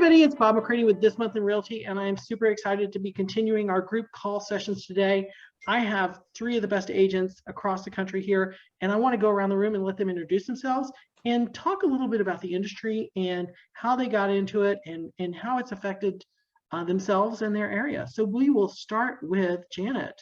everybody, it's Bob McCready with This Month in Realty, and I'm super excited to be continuing our group call sessions today. I have three of the best agents across the country here, and I want to go around the room and let them introduce themselves and talk a little bit about the industry and how they got into it and how it's affected themselves and their area. So we will start with Janet.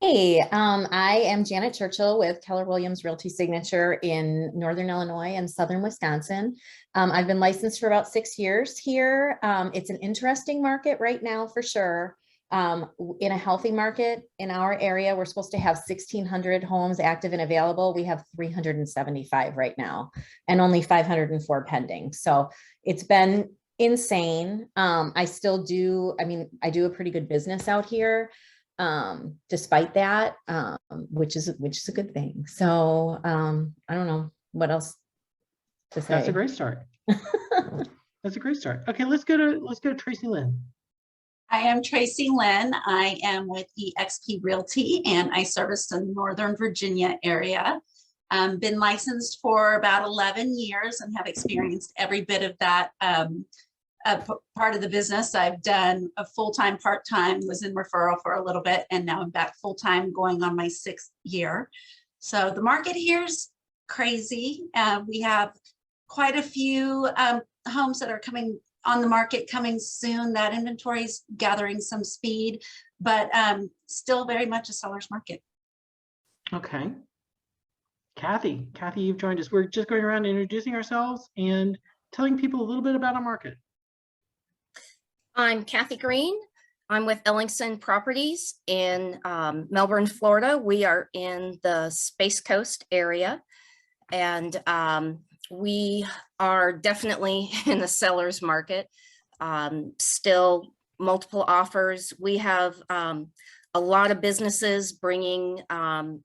Hey, I am Janet Churchill with Keller Williams Realty Signature in Northern Illinois and Southern Wisconsin. I've been licensed for about 6 years here. It's an interesting market right now for sure. In a healthy market in our area, we're supposed to have 1,600 homes active and available. We have 375 right now and only 504 pending. So it's been insane. I do a pretty good business out here. Despite that, which is a good thing. So I don't know what else to say. That's a great start. That's a great start. Okay, let's go to TracyLynn. I am TracyLynn. I am with eXp Realty and I service the Northern Virginia area. Been licensed for about 11 years and have experienced every bit of that part of the business. I've done a full-time, part-time, was in referral for a little bit, and now I'm back full-time going on my 6th year. So the market here's crazy. We have quite a few homes that are coming on the market coming soon. That inventory is gathering some speed, but still very much a seller's market. Okay. Cathy, you've joined us. We're just going around introducing ourselves and telling people a little bit about our market. I'm Cathy Green. I'm with Ellingson Properties in Melbourne, Florida. We are in the Space Coast area, and we are definitely in the seller's market. Still multiple offers. We have a lot of businesses bringing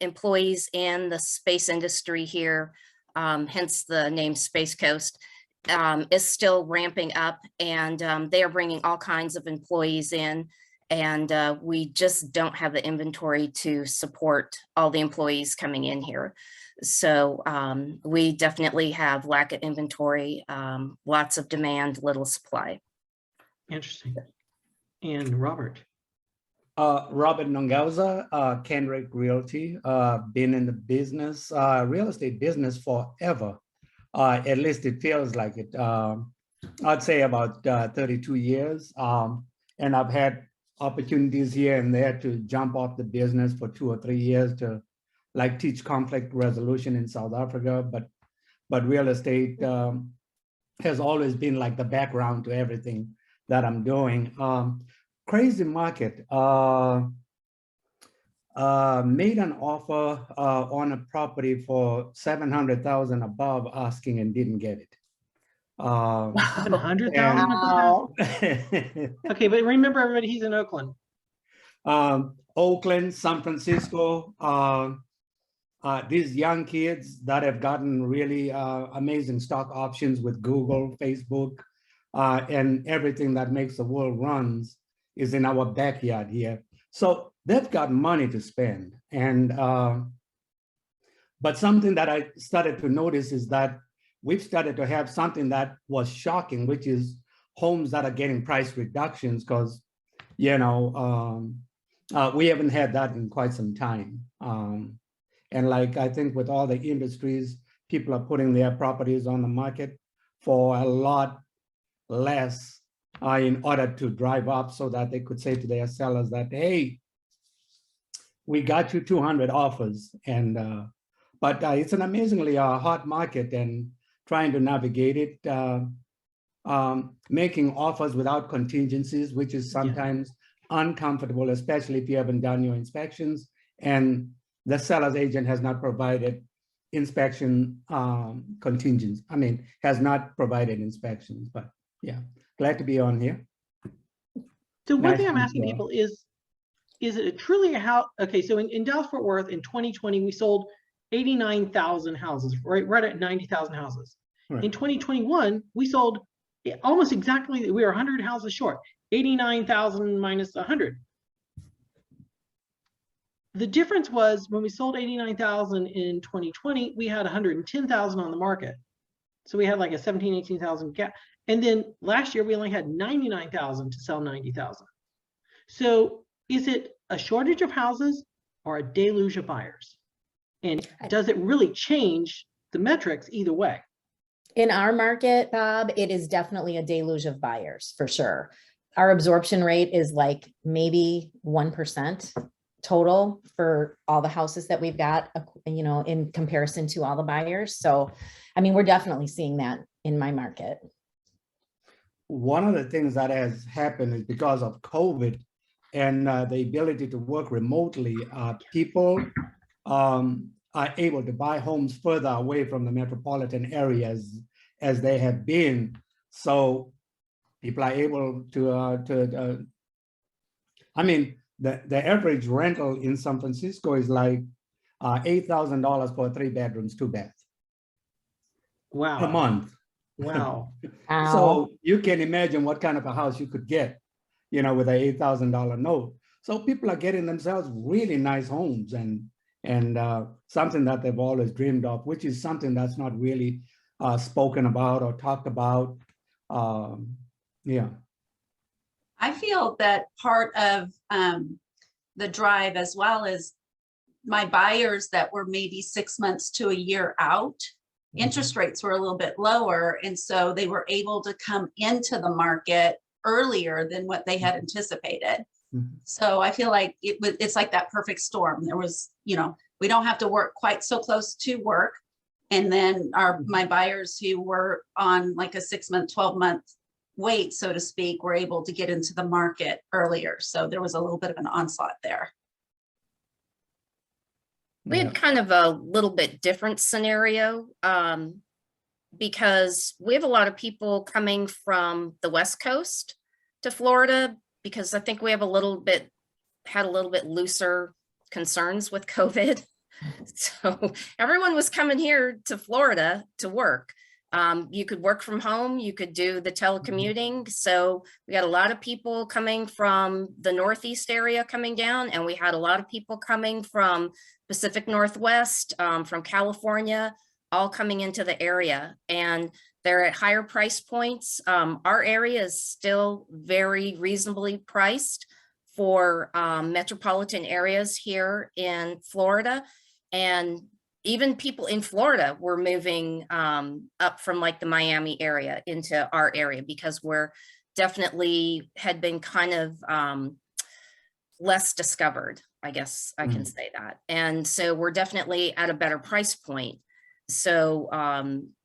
employees in the space industry here, hence the name Space Coast. Is still ramping up, and they are bringing all kinds of employees in, and we just don't have the inventory to support all the employees coming in here. So we definitely have lack of inventory, lots of demand, little supply. Interesting. And Robert. Robert Nongauza, Kendrick Realty, been in the business, real estate business forever. At least it feels like it. I'd say about 32 years. And I've had opportunities here and there to jump off the business for 2 or 3 years to like teach conflict resolution in South Africa. But real estate has always been like the background to everything that I'm doing. Crazy market. Made an offer on a property for 700,000 above asking and didn't get it. 700,000 above? Okay, but remember everybody, he's in Oakland. Oakland, San Francisco, these young kids that have gotten really amazing stock options with Google, Facebook, and everything that makes the world runs is in our backyard here. So they've got money to spend. And but something that I started to notice is that we've started to have something that was shocking, which is homes that are getting price reductions, because we haven't had that in quite some time. And like I think with all the industries, people are putting their properties on the market for a lot less in order to drive up so that they could say to their sellers that, hey, we got you 200 offers. And but it's an amazingly hot market, and trying to navigate it, making offers without contingencies, which is sometimes uncomfortable, especially if you haven't done your inspections and the seller's agent has not provided inspection contingents. I mean, has not provided inspections, but yeah, glad to be on here. So one thing I'm asking people is it truly a house? Okay, so in Dallas-Fort Worth in 2020, we sold 89,000 houses, right at 90,000 houses. Right. In 2021, we sold almost exactly, we were 100 houses short, 89,000 minus 100. The difference was when we sold 89,000 in 2020, we had 110,000 on the market. So we had like a 17, 18,000 gap. And then last year we only had 99,000 to sell 90,000. So is it a shortage of houses or a deluge of buyers? And does it really change the metrics either way? In our market, Bob, it is definitely a deluge of buyers for sure. Our absorption rate is like maybe 1% total for all the houses that we've got, you know, in comparison to all the buyers. So, I mean, we're definitely seeing that in my market. One of the things that has happened is because of COVID and the ability to work remotely, people are able to buy homes further away from the metropolitan areas as they have been. So people are able to I mean, the average rental in San Francisco is like $8,000 for 3 bedrooms, 2 baths. Wow. A month. Wow. So you can imagine what kind of a house you could get, you know, with an $8,000 note. So people are getting themselves really nice homes and something that they've always dreamed of, which is something that's not really spoken about or talked about. Yeah. I feel that part of the drive, as well as my buyers that were maybe 6 months to a year out, interest rates were a little bit lower. And so they were able to come into the market earlier than what they had anticipated. So I feel like it's like that perfect storm. There was, you know, we don't have to work quite so close to work. And then my buyers who were on like a 6 month, 12-month wait, so to speak, were able to get into the market earlier. So there was a little bit of an onslaught there. We had kind of a little bit different scenario because we have a lot of people coming from the West Coast to Florida, because I think we have had a little bit looser concerns with COVID. So everyone was coming here to Florida to work. You could work from home, you could do the telecommuting. So we got a lot of people coming from the Northeast area coming down, and we had a lot of people coming from Pacific Northwest, from California, all coming into the area, and they're at higher price points. Our area is still very reasonably priced for metropolitan areas here in Florida. And even people in Florida were moving up from like the Miami area into our area, because we're definitely had been kind of less discovered, I guess I can say that. And so we're definitely at a better price point. So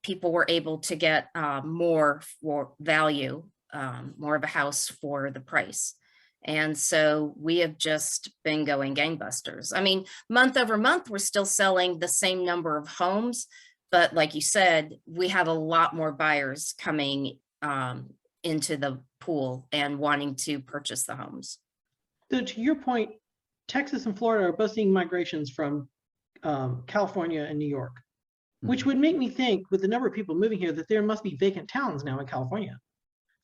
people were able to get more for value, more of a house for the price. And so we have just been going gangbusters. I mean, month over month, we're still selling the same number of homes, but like you said, we have a lot more buyers coming into the pool and wanting to purchase the homes. So to your point, Texas and Florida are both seeing migrations from California and New York, which would make me think, with the number of people moving here, that there must be vacant towns now in California.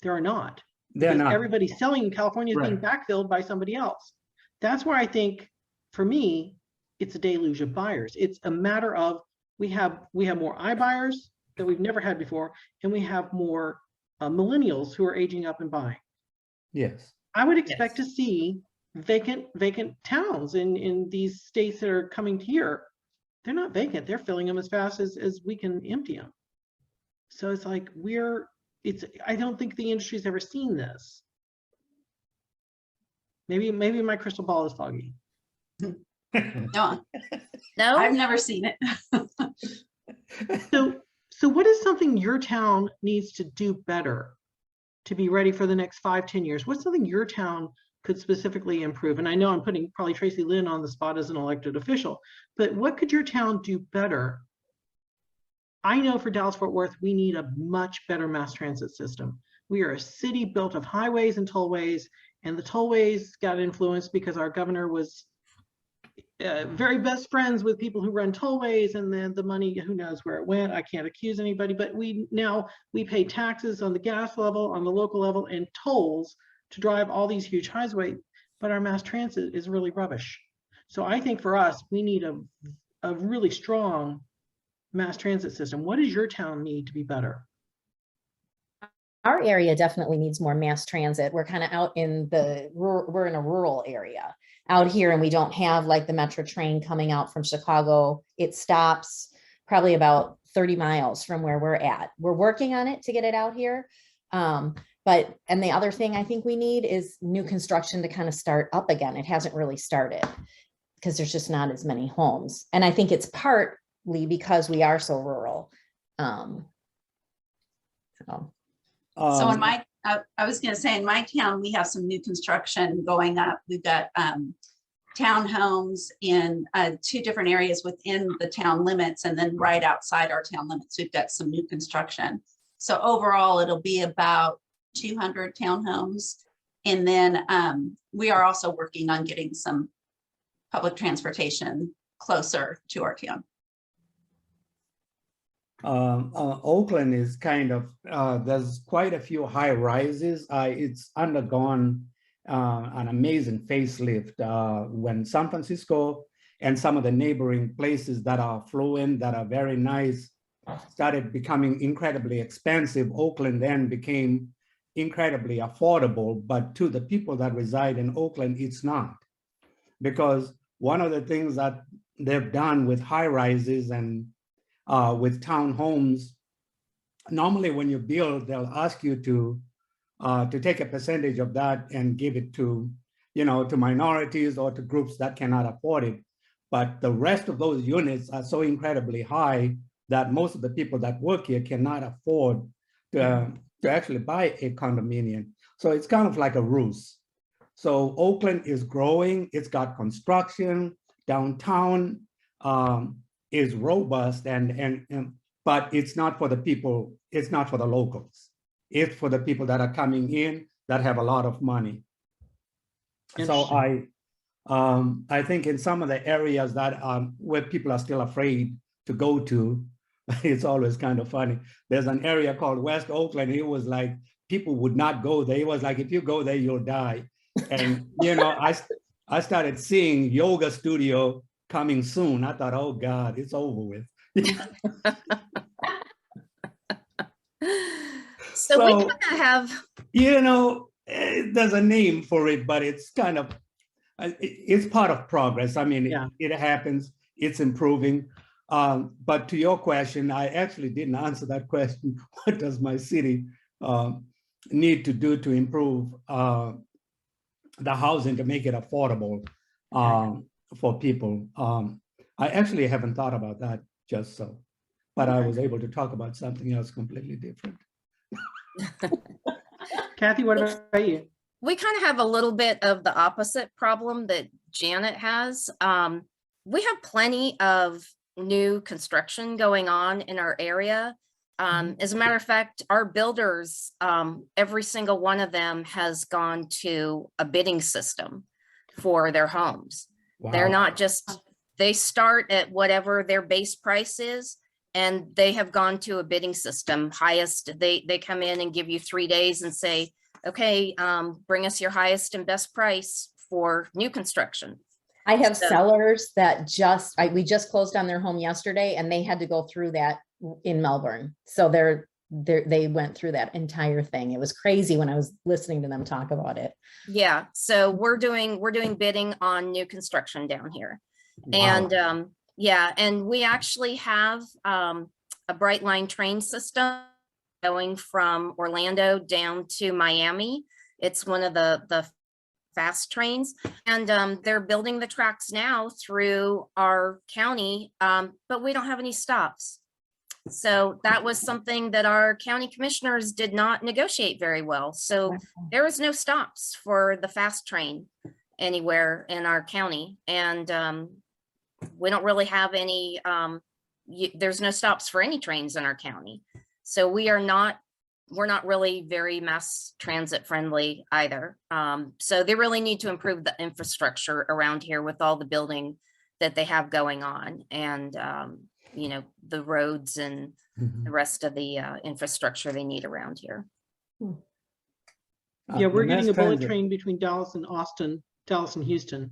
There are not. They're not. Everybody's selling in California is being backfilled by somebody else. That's where I think, for me, it's a deluge of buyers. It's a matter of we have more iBuyers that we've never had before, and we have more millennials who are aging up and buying. Yes. I would expect to see vacant towns in these states that are coming here. They're not vacant. They're filling them as fast as we can empty them. So it's like I don't think the industry's ever seen this. Maybe my crystal ball is foggy. No, No, I've never seen it. So what is something your town needs to do better to be ready for the next 5-10 years? What's something your town could specifically improve? And I know I'm putting probably TracyLynn on the spot as an elected official, but what could your town do better? I know for Dallas-Fort Worth, we need a much better mass transit system. We are a city built of highways and tollways, and the tollways got influenced because our governor was very best friends with people who run tollways, and then the money, who knows where it went. I can't accuse anybody, but we pay taxes on the gas level, on the local level, and tolls to drive all these huge highways, but our mass transit is really rubbish. So I think for us, we need a really strong mass transit system? What does your town need to be better? Our area definitely needs more mass transit. We're kind of out in the, we're in a rural area out here, and we don't have like the metro train coming out from Chicago. It stops probably about 30 miles from where we're at. We're working on it to get it out here. But the other thing I think we need is new construction to kind of start up again. It hasn't really started because there's just not as many homes. And I think it's partly because we are so rural. So in my, I was gonna say, in my town, we have some new construction going up. We've got townhomes in 2 different areas within the town limits, and then right outside our town limits, we've got some new construction. So overall, it'll be about 200 townhomes. And then we are also working on getting some public transportation closer to our town. Oakland is kind of, there's quite a few high rises. It's undergone an amazing facelift when San Francisco and some of the neighboring places that are affluent, that are very nice, started becoming incredibly expensive. Oakland then became incredibly affordable, but to the people that reside in Oakland, it's not. Because one of the things that they've done with high rises and with townhomes, normally when you build, they'll ask you to take a percentage of that and give it to, to minorities or to groups that cannot afford it. But the rest of those units are so incredibly high that most of the people that work here cannot afford to actually buy a condominium. So it's kind of like a ruse. So Oakland is growing. It's got construction. Downtown is robust, but it's not for the people. It's not for the locals. It's for the people that are coming in that have a lot of money. So I think in some of the areas that where people are still afraid to go to, it's always kind of funny. There's an area called West Oakland. It was like people would not go there. It was like, if you go there, you'll die. And I started seeing yoga studio coming soon. I thought, oh God, it's over with. So we kind of have, there's a name for it, but it's kind of, it's part of progress. I mean, it happens, it's improving. But to your question, I actually didn't answer that question. What does my city need to do to improve the housing to make it affordable for people? I actually haven't thought about that just so, but I was able to talk about something else completely different. Cathy, what about you? we kind of have a little bit of the opposite problem that Janet has. We have plenty of new construction going on in our area. As a matter of fact, our builders, every single one of them has gone to a bidding system for their homes. Wow. They're not just, they start at whatever their base price is, and they have gone to a bidding system. Highest, they come in and give you 3 days and say, okay, bring us your highest and best price for new construction. I have sellers that we just closed on their home yesterday, and they had to go through that in Melbourne. So they went through that entire thing. It was crazy when I was listening to them talk about it. Yeah. So we're doing bidding on new construction down here. Wow. And yeah, and we actually have a Bright Line train system going from Orlando down to Miami. It's one of the fast trains, and they're building the tracks now through our county, but we don't have any stops. So that was something that our county commissioners did not negotiate very well. So there was no stops for the fast train anywhere in our county. And we don't really have any, there's no stops for any trains in our county. So we're not really very mass transit friendly either. So they really need to improve the infrastructure around here with all the building that they have going on, and you know, the roads and the rest of the infrastructure they need around here. Yeah, we're getting a bullet train between Dallas and Houston,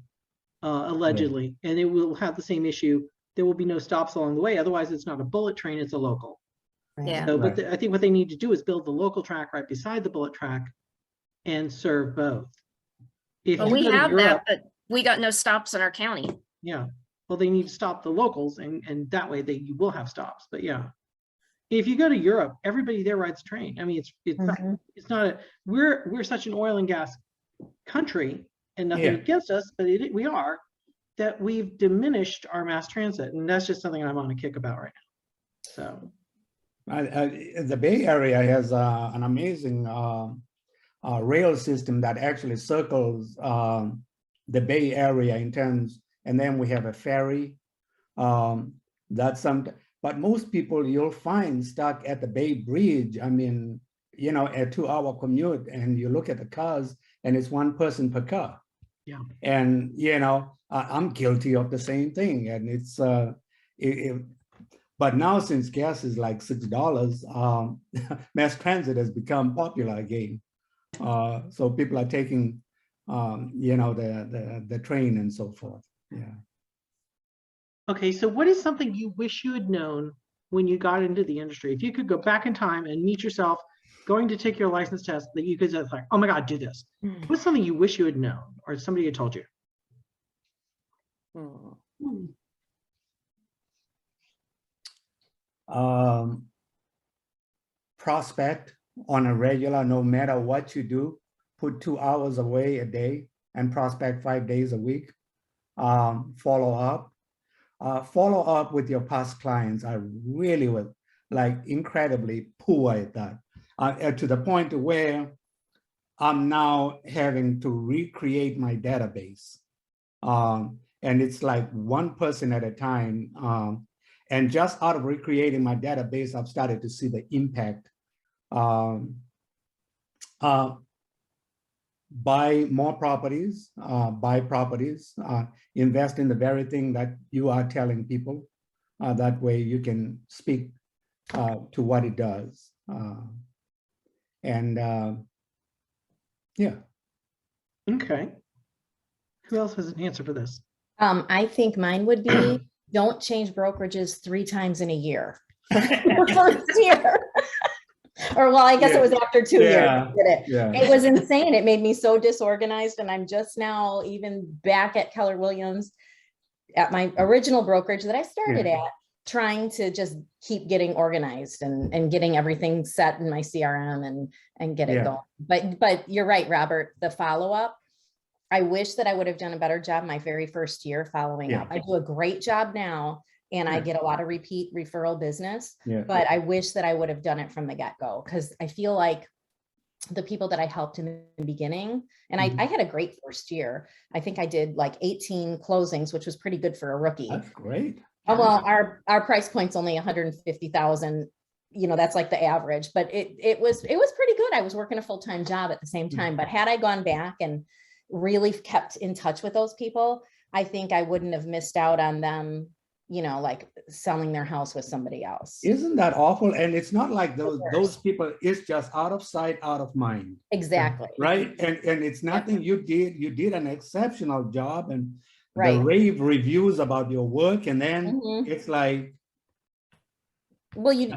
allegedly, and it will have the same issue there will be no stops along the way. Otherwise, it's not a bullet train, it's a local. Right. Yeah. So, Right. but I think what they need to do is build the local track right beside the bullet track and serve both. If Well, you we go to have Europe, that, but we got no stops in our county. yeah, well, they need to stop the locals and that way you will have stops, but yeah. If you go to Europe, everybody there rides train. I mean, Mhm. it's not a, we're such an oil and gas country and nothing Yeah. against us, but we are, that we've diminished our mass transit. And that's just something I'm on a kick about right now. So, The Bay Area has an amazing rail system that actually circles the Bay Area in terms, and then we have a ferry. That's but most people you'll find stuck at the Bay Bridge. I mean, you know, a 2-hour commute, and you look at the cars, and it's one person per car. yeah. And you know, I'm guilty of the same thing, and it's but now since gas is like $6, mass transit has become popular again. So people are taking, you know, the train and so forth. Yeah. Okay, so what is something you wish you had known when you got into the industry? If you could go back in time and meet yourself going to take your license test, that you could just like, oh my God, do this. What's something you wish you had known or somebody had told you? Hmm. Prospect on a regular, no matter what you do, put 2 hours away a day and prospect 5 days a week. Follow up with your past clients. I really was like incredibly poor at that, to the point where I'm now having to recreate my database. And it's like one person at a time. And just out of recreating my database, I've started to see the impact. Buy more properties, invest in the very thing that you are telling people. That way you can speak to what it does. Yeah. Okay. Who else has an answer for this? I think mine would be, don't change brokerages 3 times in a year. The first year. Or well, I guess it was after 2 years. Yeah. I did it. Yeah. It was insane. It made me so disorganized. And I'm just now even back at Keller Williams at my original brokerage that I started at, trying to just keep getting organized and getting everything set in my CRM and get it going. But you're right, Robert, the follow-up. I wish that I would have done a better job my very first year following up. I do a great job now. And I get a lot of repeat referral business, but I wish that I would have done it from the get-go, because I feel like the people that I helped in the beginning, and I had a great first year. I think I did like 18 closings, which was pretty good for a rookie. That's great. Oh, well, our price point's only 150,000. You know, that's like the average, but it was pretty good. I was working a full-time job at the same time, but had I gone back and really kept in touch with those people, I think I wouldn't have missed out on them, you know, like selling their house with somebody else. Isn't that awful? And it's not like those people, it's just out of sight, out of mind. Exactly. Right. And it's nothing you did an exceptional job, and Right. the rave reviews about your work. And then it's like, well, you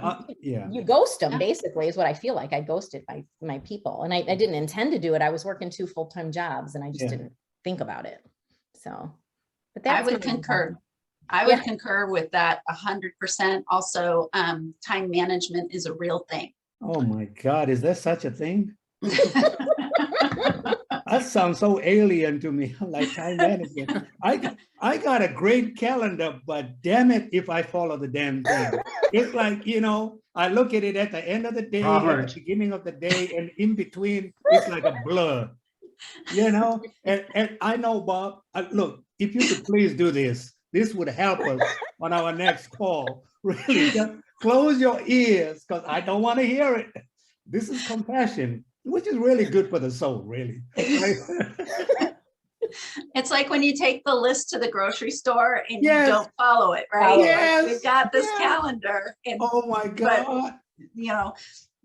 ghost them, Yeah. basically, is what I feel like. I ghosted my people, and I didn't intend to do it. I was working 2 full-time jobs and I just didn't think about it. So, but that's I would concur. I would concur with that 100%. Also, time management is a real thing. oh my God, is there such a thing? That sounds so alien to me, like time management. I got a great calendar, but damn it if I follow the damn thing. It's like, you know, I look at it at the end of the day, at the beginning of the day, and in between, it's like a blur. You know, and I know, Bob, look, if you could please do this would help us on our next call. Really, just close your ears, because I don't want to hear it. This is compassion, which is really good for the soul, really. It's like when you take the list to the grocery store and Yes. you don't follow it, right? Yes. Like, we've got this Yes. calendar, and Oh my God. you know,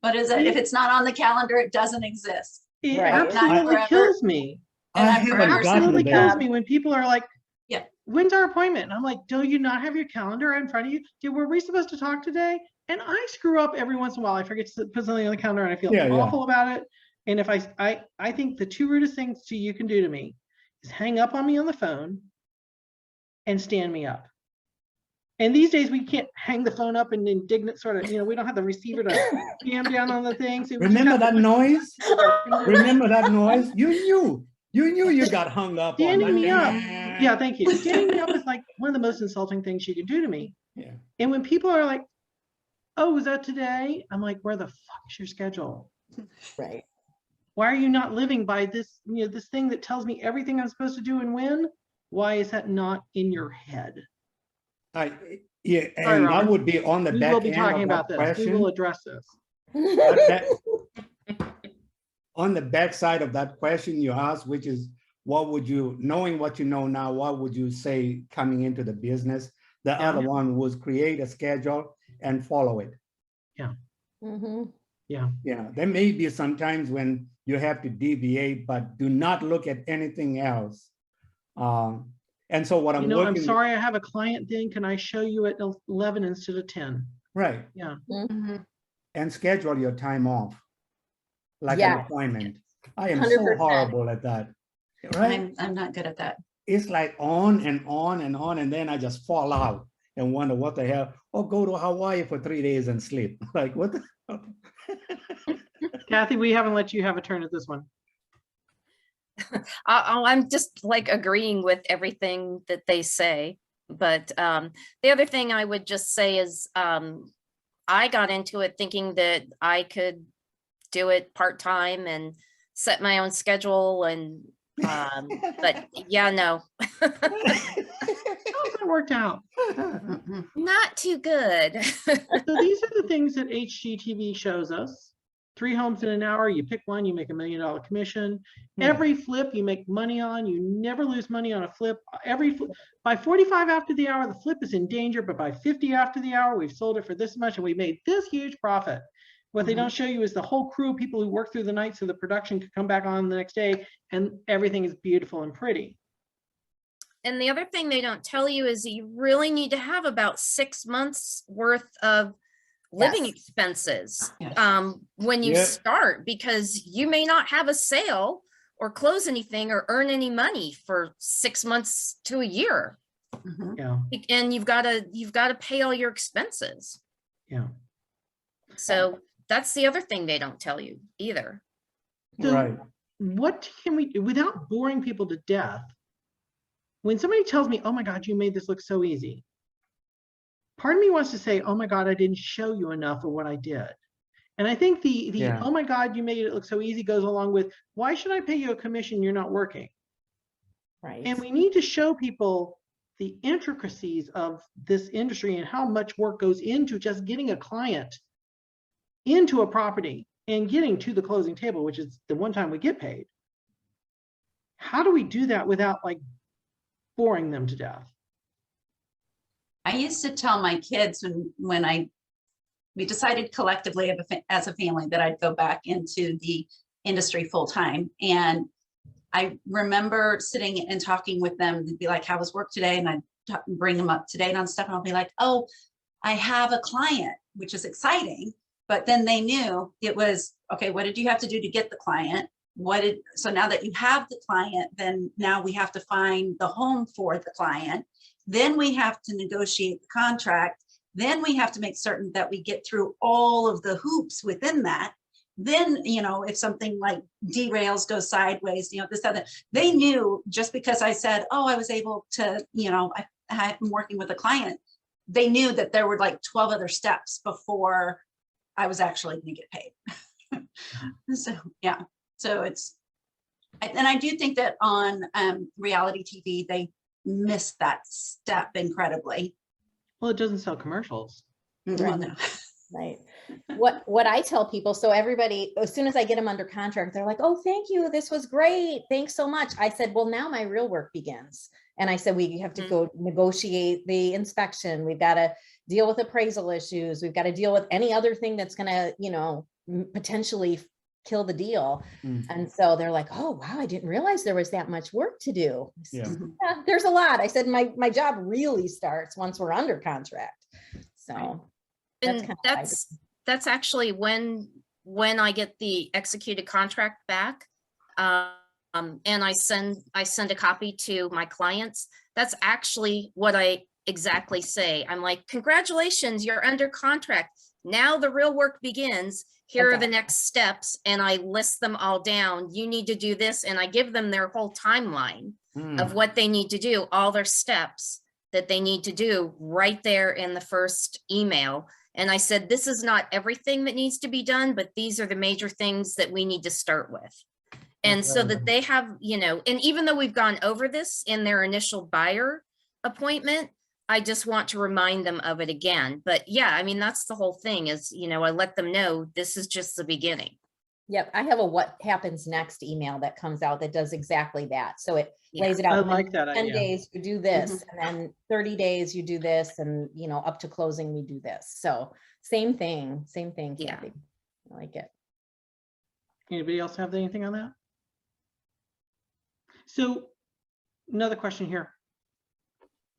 but is it, if it's not on the calendar, it doesn't exist. It Right. absolutely Not kills me. I And I'm haven't forever gotten Absolutely there. kills me when people are like, Yeah. when's our appointment? And I'm like, do you not have your calendar in front of you? Were we supposed to talk today? And I screw up every once in a while. I forget to put something on the calendar and I feel Yeah, yeah. awful about it. And if I think the two rudest things you can do to me is hang up on me on the phone and stand me up. And these days we can't hang the phone up and indignant sort of, we don't have the receiver to jam down on the thing. So we just Remember have to that push noise? with our fingers. Remember that noise? You knew you got hung up on. Standing me up. Like, Yeah, thank you. Standing me up is like one of the most insulting things you can do to me. yeah. And when people are like, oh, is that today? I'm like, where the fuck is your schedule? Right. Why are you not living by this, this thing that tells me everything I'm supposed to do and when? Why is that not in your head? Yeah, Sorry, and that Robert. would be on the We back will be end talking of about that this. We will question. address this. On the back side of that question you asked, which is, what would you, knowing what you know now, what would you say coming into the business? The Yeah. other one was create a schedule and follow it. Mhm. Yeah. Yeah, there may be some times when you have to deviate, but do not look at anything else. And so what I'm I'm looking, sorry, I have a client thing. Can I show you at 11 instead of 10? right, Yeah. and schedule your time off, like an Yes. appointment. I am so 100%. horrible at that, right? I'm not good at that. It's like on and on and on, and then I just fall out and wonder what the hell, or go to Hawaii for 3 days and sleep. Like, what the hell? Cathy, we haven't let you have a turn at this one. I'm just like agreeing with everything that they say. But the other thing I would just say is I got into it thinking that I could do it part-time and set my own schedule. And but yeah, no, How's that worked out? not too good. So these are the things that HGTV shows us. 3 homes in an hour, you pick one, you make $1 million commission. Yeah. Every flip you make money on, you never lose money on a flip. By 45 after the hour, the flip is in danger, but by 50 after the hour, we've sold it for this much and we made this huge profit. What they don't show you is the whole crew of people who work through the night so the production could come back on the next day and everything is beautiful and pretty. And the other thing they don't tell you is you really need to have about 6 months worth of living Yes. expenses Yes. when you Yeah. start, because you may not have a sale or close anything or earn any money for 6 months to a year. Mhm. Yeah, And you've got to pay all your expenses. yeah. So that's the other thing they don't tell you either. So Right. what can we do without boring people to death? When somebody tells me, oh my God, you made this look so easy. Part of me wants to say, oh my God, I didn't show you enough of what I did. And I think the Yeah. oh my God, you made it look so easy goes along with, why should I pay you a commission? You're not working. Right. And we need to show people the intricacies of this industry and how much work goes into just getting a client into a property and getting to the closing table, which is the one time we get paid. How do we do that without like boring them to death? I used to tell my kids when we decided collectively as a family that I'd go back into the industry full time. And I remember sitting and talking with them. They'd be like, how was work today? And I'd bring them up to date on stuff. And I'll be like, oh, I have a client, which is exciting. But then they knew it was, okay, what did you have to do to get the client? So now that you have the client, then now we have to find the home for the client. Then we have to negotiate the contract. Then we have to make certain that we get through all of the hoops within that. Then, if something like derails, goes sideways, this, other, they knew just because I said, oh, I was able to, I'm working with a client. They knew that there were like 12 other steps before I was actually going to get paid. So, yeah. So and I do think that on reality TV, they miss that step incredibly. Well, it doesn't sell commercials. Well, no. Right. What I tell people, so everybody, as soon as I get them under contract, they're like, oh, thank you. This was great. Thanks so much. I said, well, now my real work begins. And I said, we have to go negotiate the inspection. We've got to deal with appraisal issues. We've got to deal with any other thing that's going to, potentially kill the deal. Mm. And so they're like, oh, wow, I didn't realize there was that much work to do. I said, Yeah. yeah, there's a lot. I said, my job really starts once we're under contract. So that's And kind of that's actually when I get the executed contract back, and I send a copy to my clients. That's actually what I exactly say. I'm like, congratulations, you're under contract. Now the real work begins. Here are the next steps, and I list them all down. You need to do this, and I give them their whole timeline of what they need to do, all their steps that they need to do right there in the first email. And I said, this is not everything that needs to be done, but these are the major things that we need to start with. And so that they have, you know, and even though we've gone over this in their initial buyer appointment, I just want to remind them of it again. But yeah, I mean, that's the whole thing is, you know, I let them know this is just the beginning. Yep, I have a what happens next email that comes out that does exactly that. So it lays it out. I like that 10 idea. days you do this, and then 30 days you do this, and you know, up to closing we do this. So same thing, Yeah. Kathy. I like it. Anybody else have anything on that? So another question here.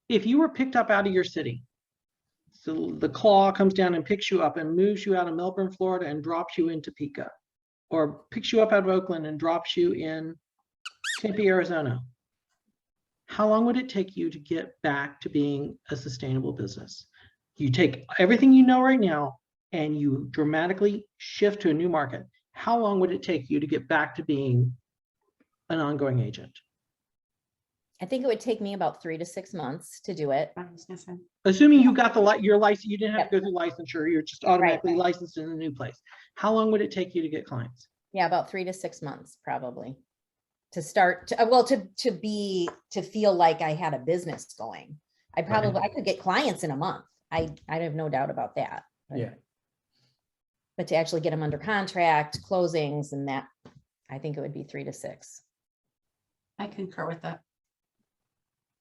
If you were picked up out of your city, so the claw comes down and picks you up and moves you out of Melbourne, Florida and drops you in Topeka, or picks you up out of Oakland and drops you in Tempe, Arizona, how long would it take you to get back to being a sustainable business? You take everything you know right now and you dramatically shift to a new market. How long would it take you to get back to being an ongoing agent? I think it would take me about 3 to 6 months to do it. I was gonna say. Assuming you got your license, you didn't have to go through licensure, you're just automatically Right. licensed in a new place. How long would it take you to get clients? Yeah, about 3 to 6 months probably to start to feel like I had a business going. I could get clients in a month. I have no doubt about that. Yeah. But to actually get them under contract, closings and that, I think it would be 3 to 6. I concur with that.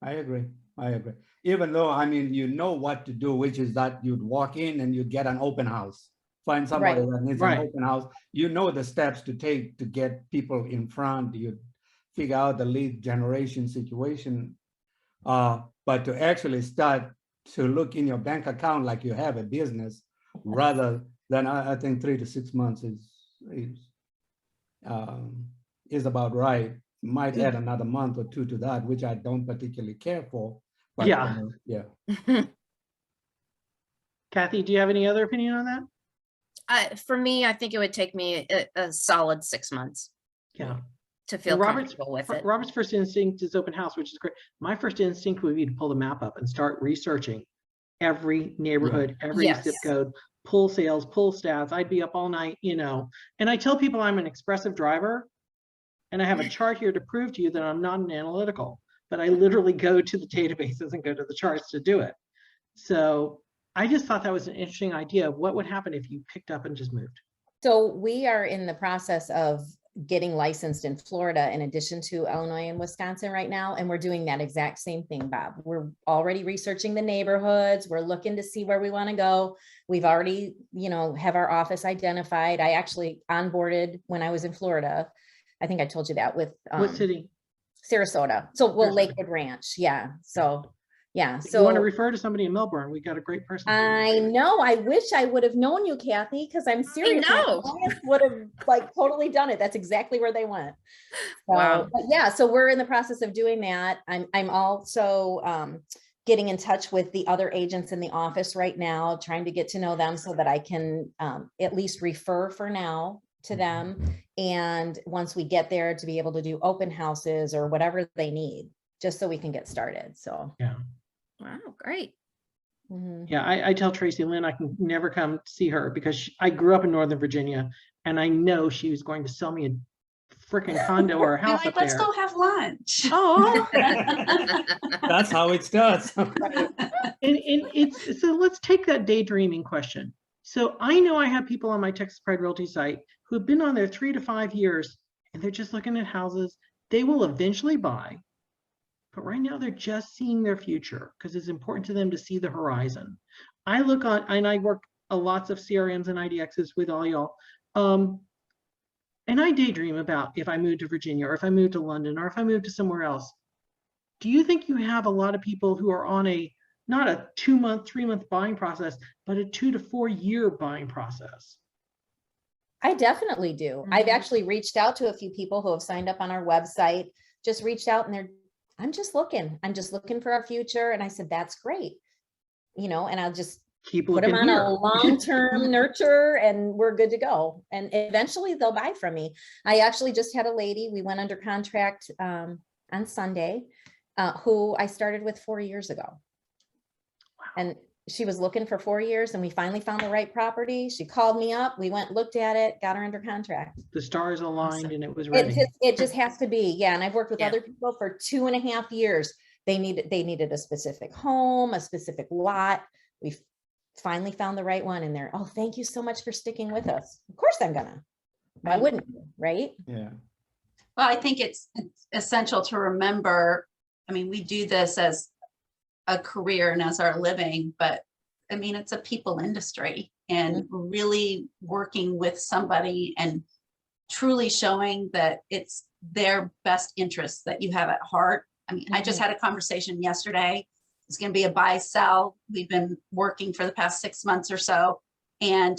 I agree. Even though, I mean, you know what to do, which is that you'd walk in and you'd get an open house. Find somebody that needs an open house. You know the steps to take to get people in front. You figure out the lead generation situation. But to actually start to look in your bank account like you have a business, rather than I think 3 to 6 months is about right. Might add another month or two to that, which I don't particularly care for. But, Yeah. Yeah. Kathy, do you have any other opinion on that? For me, I think it would take me a solid 6 months Yeah. to feel comfortable with it. Robert's first instinct is open house, which is great. My first instinct would be to pull the map up and start researching every neighborhood, every Yes. zip code, pull sales, pull stats. I'd be up all night, you know. And I tell people I'm an expressive driver, and I have a chart here to prove to you that I'm not an analytical, but I literally go to the databases and go to the charts to do it. So I just thought that was an interesting idea of what would happen if you picked up and just moved. So we are in the process of getting licensed in Florida in addition to Illinois and Wisconsin right now. And we're doing that exact same thing, Bob. We're already researching the neighborhoods. We're looking to see where we want to go. We've already, you know, have our office identified. I actually onboarded when I was in Florida. I think I told you that with What city? Sarasota. So well, Sarasota. Lakewood Ranch. Yeah. So yeah. If you want to So refer to somebody in Melbourne, we got a great person. I know. I wish I would have known you, Kathy, because I'm serious. My know. clients would have like totally done it. That's exactly where they went. So, Wow. but yeah, so we're in the process of doing that. I'm also getting in touch with the other agents in the office right now, trying to get to know them so that I can at least refer for now to them. And once we get there, to be able to do open houses or whatever they need, just so we can get started. So Yeah. Wow, great. mhm. Yeah, I tell TracyLynn I can never come see her because I grew up in Northern Virginia and I know she was going to sell me a freaking condo or a Be house like, up let's there. go have lunch. Oh, That's how it starts. and it's so let's take that daydreaming question. So I know I have people on my Texas Pride Realty site who have been on there 3 to 5 years and they're just looking at houses they will eventually buy. But right now they're just seeing their future because it's important to them to see the horizon. I look on, and I work lots of CRMs and IDXs with all y'all. And I daydream about if I moved to Virginia or if I moved to London or if I moved to somewhere else. Do you think you have a lot of people who are on not a 2-month, 3-month buying process, but a 2 to 4 year buying process? I definitely do. I've actually reached out to a few people who have signed up on our website, just reached out and I'm just looking for a future. And I said, that's great. And I'll just Keep put them looking on here. a long-term nurture and we're good to go. And eventually they'll buy from me. I actually just had a lady, we went under contract on Sunday, who I started with 4 years ago. Wow. And she was looking for 4 years and we finally found the right property. She called me up, we went, looked at it, got her under contract. The stars aligned and it was ready. It just has to be. Yeah. And I've worked with Yeah. other people for 2.5 years. They needed a specific home, a specific lot. We finally found the right one and they're, oh, thank you so much for sticking with us. Of course I'm gonna. Why wouldn't you? Right? Yeah. Well, I think it's essential to remember, I mean, we do this as a career and as our living, but I mean, it's a people industry, and really working with somebody and truly showing that it's their best interests that you have at heart. I mean, I just had a conversation yesterday. It's going to be a buy sell. We've been working for the past 6 months or so. And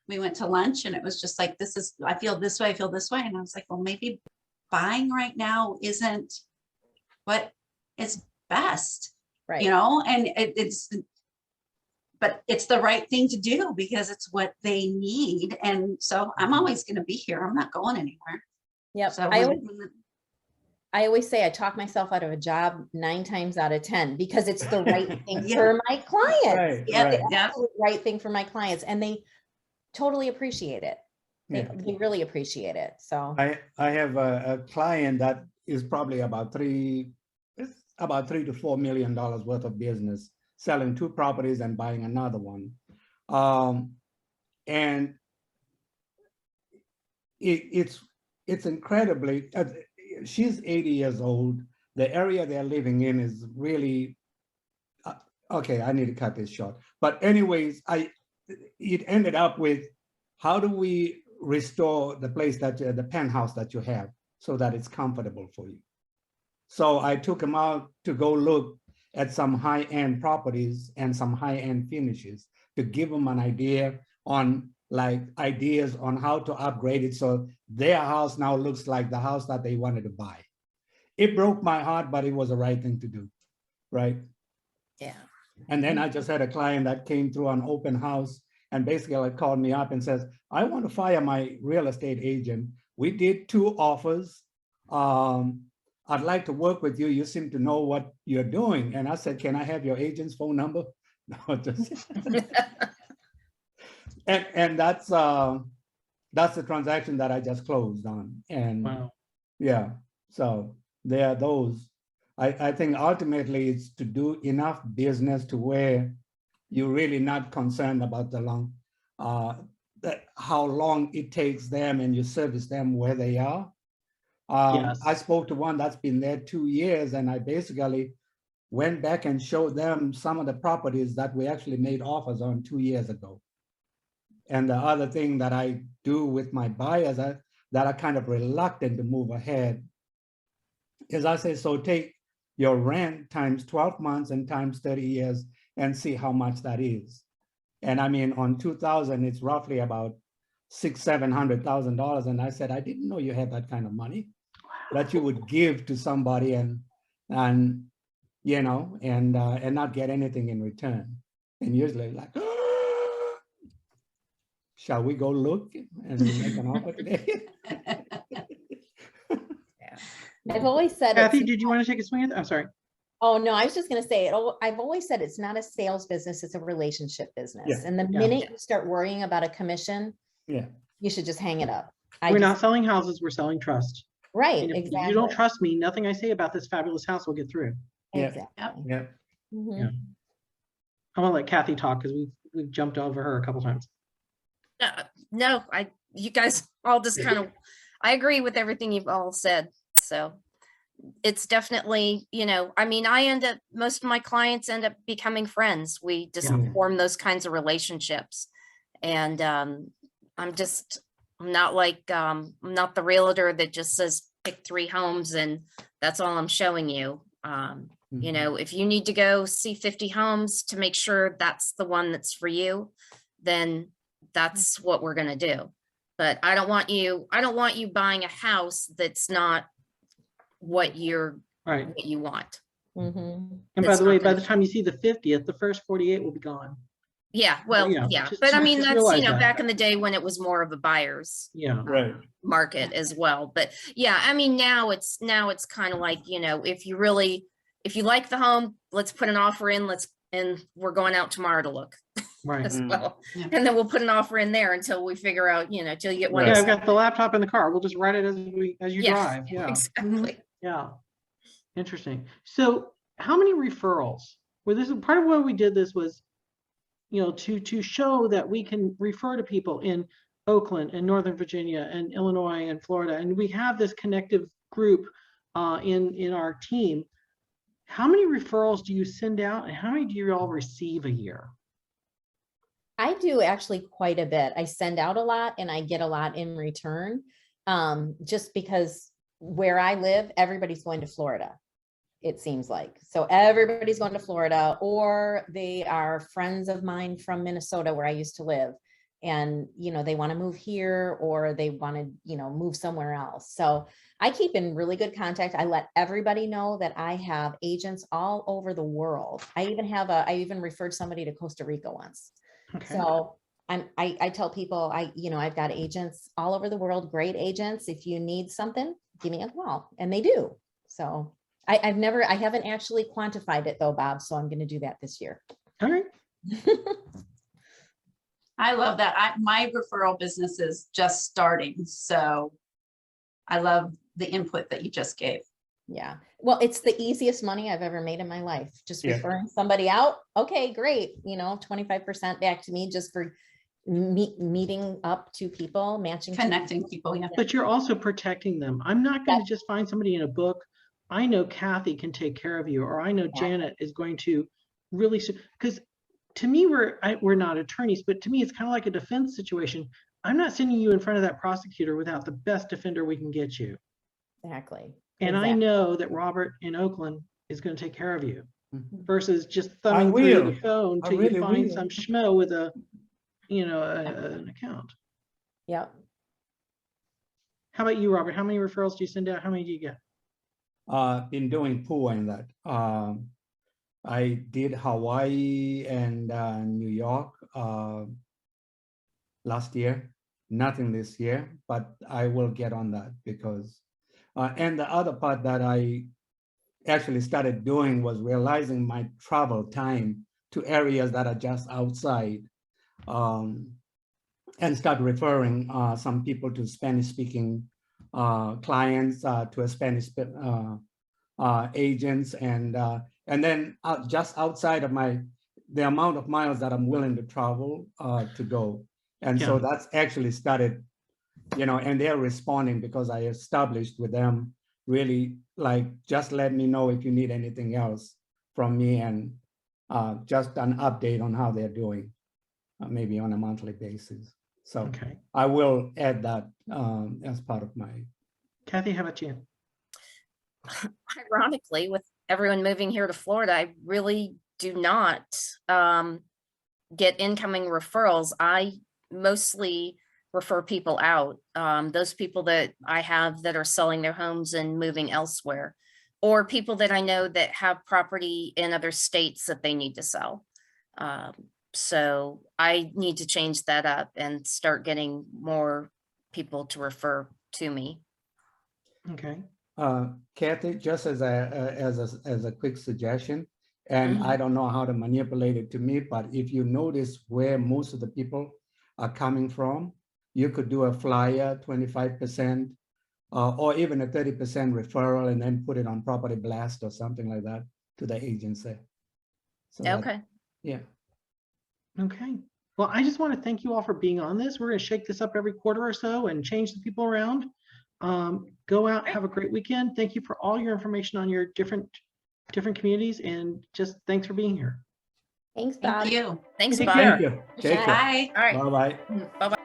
we went to lunch and it was just like, I feel this way, I feel this way. And I was like, well, maybe buying right now isn't what is best, Right. and but it's the right thing to do because it's what they need. And so I'm always going to be here. I'm not going anywhere. Yep. So I always say I talk myself out of a job 9 times out of 10 because it's the right thing for my clients. Right, Yeah, right. yeah. It's the right thing for my clients, and they totally appreciate it. They really appreciate it. So I have a client that is probably about $3 to $4 million worth of business, selling 2 properties and buying another one. And it's incredibly, she's 80 years old. The area they're living in is really, okay, I need to cut this short. But anyways, it ended up with, how do we restore the place the penthouse that you have so that it's comfortable for you? So I took him out to go look at some high-end properties and some high-end finishes to give them an idea on ideas on how to upgrade it so their house now looks like the house that they wanted to buy. It broke my heart, but it was the right thing to do, right? Yeah. And then I just had a client that came through an open house and basically called me up and says, I want to fire my real estate agent. We did 2 offers. I'd like to work with you. You seem to know what you're doing. And I said, can I have your agent's phone number? No, just and that's the transaction that I just closed on. And Wow. yeah, so there are those. I think ultimately it's to do enough business to where you're really not concerned about how long it takes them, and you service them where they are. Yes. I spoke to one that's been there 2 years, and I basically went back and showed them some of the properties that we actually made offers on 2 years ago. And the other thing that I do with my buyers that are kind of reluctant to move ahead is I say, so take your rent times 12 months and times 30 years and see how much that is. And I mean, on 2000, it's roughly about $600,000-$700,000. And I said, I didn't know you had that kind of money that you would give to somebody and not get anything in return. And usually like, shall we go look and make an offer today? I've always said, Cathy, did you want to take a swing at that? I'm sorry. oh no, I was just going to say, I've always said it's not a sales business, it's a relationship business. Yeah. And the minute you start worrying about a commission, Yeah. you should just hang it up. We're not selling houses, we're selling trust. Right, And if exactly. you don't trust me, nothing I say about this fabulous house will get through. Yeah. Exactly. Yeah. Mhm. Yeah. I'm gonna let Cathy talk because we've jumped over her a couple times. No, you guys all just kind of, I agree with everything you've all said. So it's definitely, I mean, most of my clients end up becoming friends. We just Yeah. form those kinds of relationships. And I'm just I'm not like, I'm not the realtor that just says pick 3 homes and that's all I'm showing you. You know, if you need to go see 50 homes to make sure that's the one that's for you, then that's what we're gonna do. But I don't want you buying a house that's not what Right. what you want. Mhm. And by It's the way, not by gonna- the time you see the 50th, the first 48 will be gone. Yeah, well, yeah, yeah, just- but I just- mean, just that's, realize you know, that. back in the day when it was more of a buyer's Yeah. Right. market as well. But yeah, I mean, now it's kind of like, you know, if you like the home, let's put an offer in, and we're going out tomorrow to look Right. as Mm. well. Yeah. And then we'll put an offer in there until we figure out, you know, till you get one. Right. Yeah, I've got the laptop in the car. We'll just write it as you Yeah, drive. Yeah. exactly. Yeah. Interesting. So how many referrals? Well, this is part of why we did this was, you know, to show that we can refer to people in Oakland and Northern Virginia and Illinois and Florida. And we have this connective group in our team. How many referrals do you send out and how many do you all receive a year? I do actually quite a bit. I send out a lot and I get a lot in return. Just because where I live, everybody's going to Florida, it seems like. So everybody's going to Florida, or they are friends of mine from Minnesota where I used to live. And, you know, they want to move here or they want to, you know, move somewhere else. So I keep in really good contact. I let everybody know that I have agents all over the world. I even referred somebody to Costa Rica once. Okay. So I tell people, I've got agents all over the world, great agents. If you need something, give me a call, and they do. So I haven't actually quantified it though, Bob. So I'm going to do that this year. All right. I love that. My referral business is just starting, so I love the input that you just gave. Yeah. Well, it's the easiest money I've ever made in my life. Just Yeah. referring somebody out. Okay, great. 25% back to me just for meeting up to people, matching. to Connecting people. people, yeah. But you're also protecting them. I'm not going to just find somebody in a book. I know Cathy can take care of you, or I know Yeah. Janet is going to really, because to me, we're not attorneys, but to me, it's kind of like a defense situation. I'm not sending you in front of that prosecutor without the best defender we can get you. Exactly. And I Exactly. know that Robert in Oakland is going to take care of you Mhm. versus just I thumbing through the will. phone I till really you find will. some schmo with an account. Yep. How about you, Robert? How many referrals do you send out? How many do you get? Been doing pool and that. I did Hawaii and New York last year. Nothing this year, but I will get on that because, and the other part that I actually started doing was realizing my travel time to areas that are just outside, and start referring some people to Spanish-speaking clients, to a Spanish agents, and then just outside of the amount of miles that I'm willing to travel to go. And so Yeah. that's actually started, and they're responding because I established with them really like, just let me know if you need anything else from me, and just an update on how they're doing, maybe on a monthly basis. So Okay. I will add that as part of my. Cathy, how about you? Ironically, with everyone moving here to Florida, I really do not get incoming referrals. I mostly refer people out. Those people that I have that are selling their homes and moving elsewhere, or people that I know that have property in other states that they need to sell. So I need to change that up and start getting more people to refer to me. Okay. Cathy, just as a quick suggestion, and I don't know how to manipulate it to me, but if you notice where most of the people are coming from, you could do a flyer, 25%, or even a 30% referral, and then put it on Property Blast or something like that to the agency. So that- Okay. yeah. Okay. Well, I just want to thank you all for being on this. We're going to shake this up every quarter or so and change the people around. Go out, have a great weekend. Thank you for all your information on your different communities, and just thanks for being here. Thanks, Bob. Thank you. Thanks, Take Bob. care. Thank you. Take care. Bye. All right. Bye-bye. Bye-bye.